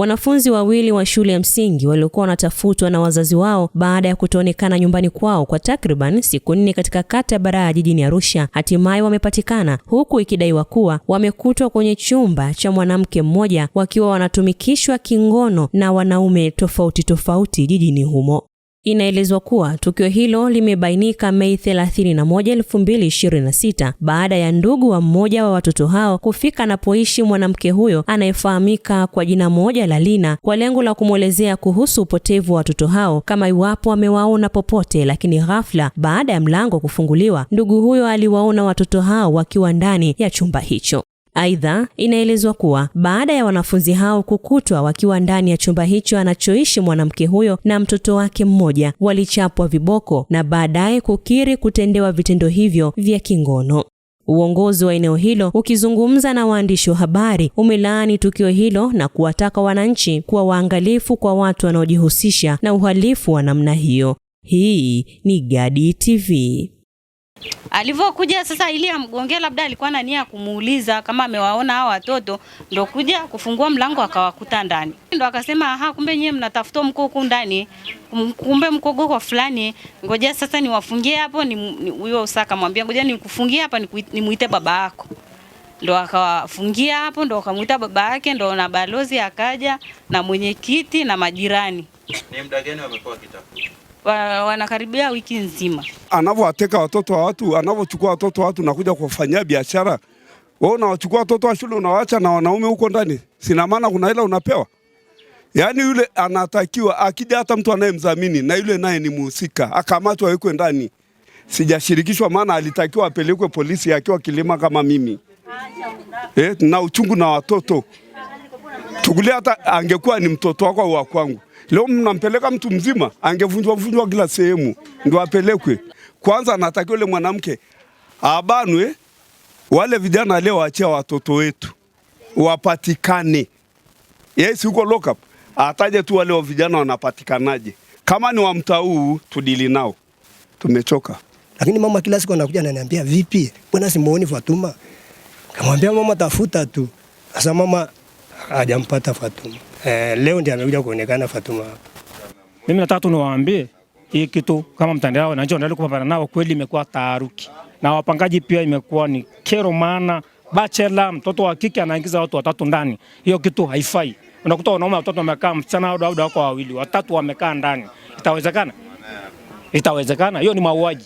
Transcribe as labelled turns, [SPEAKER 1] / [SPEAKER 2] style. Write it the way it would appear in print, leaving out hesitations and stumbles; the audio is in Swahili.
[SPEAKER 1] Wanafunzi wawili wa shule ya msingi waliokuwa wanatafutwa na wazazi wao baada ya kutoonekana nyumbani kwao kwa takriban siku 4 katika kata ya Baraha jijini Arusha hatimaye wamepatikana, huku ikidaiwa kuwa wamekutwa kwenye chumba cha mwanamke mmoja wakiwa wanatumikishwa kingono na wanaume tofauti jijini humo. Inaelezwa kuwa tukio hilo limebainika Mei 31, 2026 baada ya ndugu wa mmoja wa watoto hao kufika anapoishi mwanamke huyo anayefahamika kwa jina moja la Lina kwa lengo la kumwelezea kuhusu upotevu wa watoto hao kama iwapo amewaona popote, lakini ghafla baada ya mlango kufunguliwa ndugu huyo aliwaona watoto hao wakiwa ndani ya chumba hicho. Aidha, inaelezwa kuwa baada ya wanafunzi hao kukutwa wakiwa ndani ya chumba hicho anachoishi mwanamke huyo na mtoto wake mmoja, walichapwa viboko na baadaye kukiri kutendewa vitendo hivyo vya kingono. Uongozi wa eneo hilo ukizungumza na waandishi wa habari umelaani tukio hilo na kuwataka wananchi kuwa waangalifu kwa watu wanaojihusisha na uhalifu wa namna hiyo. Hii ni Gadi TV.
[SPEAKER 2] Alivyokuja sasa ili amgongee, labda alikuwa na nia ya kumuuliza kama amewaona hao watoto, ndio kuja kufungua mlango akawakuta ndani. Ndio akasema aha, kumbe nyie mnatafuta mko huko ndani, kumbe mko kwa fulani, ngoja sasa niwafungie hapo. Ni huyo Usaka mwambia ngoja nikufungie hapa nimuite baba yako. Ndio akawafungia hapo, ndio akamuita baba yake, ndio na balozi akaja na mwenyekiti na majirani.
[SPEAKER 3] Ni muda gani wamekuwa kitafuta?
[SPEAKER 2] Wanakaribia wiki nzima.
[SPEAKER 4] Anavyoateka watoto wa watu, anavyochukua watoto wa watu na kuja kufanyia biashara. Wewe unawachukua watoto wa shule unawaacha na wanaume huko ndani. Sina maana kuna hela unapewa. Yaani yule anatakiwa akija hata mtu anayemdhamini na yule naye ni muhusika, akamatwa awekwe ndani. Sijashirikishwa, maana alitakiwa apelekwe polisi akiwa kilima kama mimi. Na uchungu na watoto. Tukulia hata angekuwa ni mtoto wako au wa kwangu. Leo mnampeleka mtu mzima, angevunjwa kila sehemu ndio apelekwe. Kwanza anatakiwa yule mwanamke abanwe, wale vijana leo waachia watoto wetu wapatikane. Yes, huko lock up ataje tu wale vijana wanapatikanaje. Kama ni wa mtaa huu tudili nao. Tumechoka.
[SPEAKER 5] Lakini mama kila siku anakuja ananiambia vipi? Mbona simuoni Fatuma? Kamwambia mama tafuta tu. Sasa mama hajampata Fatuma. Leo ndiye amekuja kuonekana Fatuma hapa.
[SPEAKER 6] Mimi nataka tu niwaambie hii kitu kama mtandao na njoo ndio kupambana nao, kweli imekuwa taharuki. Na wapangaji pia imekuwa ni kero, maana bachelor mtoto wa kike anaingiza watu watatu ndani. Hiyo kitu haifai. Unakuta wanaume watatu wamekaa, msichana au wako wawili, watatu wamekaa ndani. Itawezekana? Itawezekana? Hiyo ni mauaji.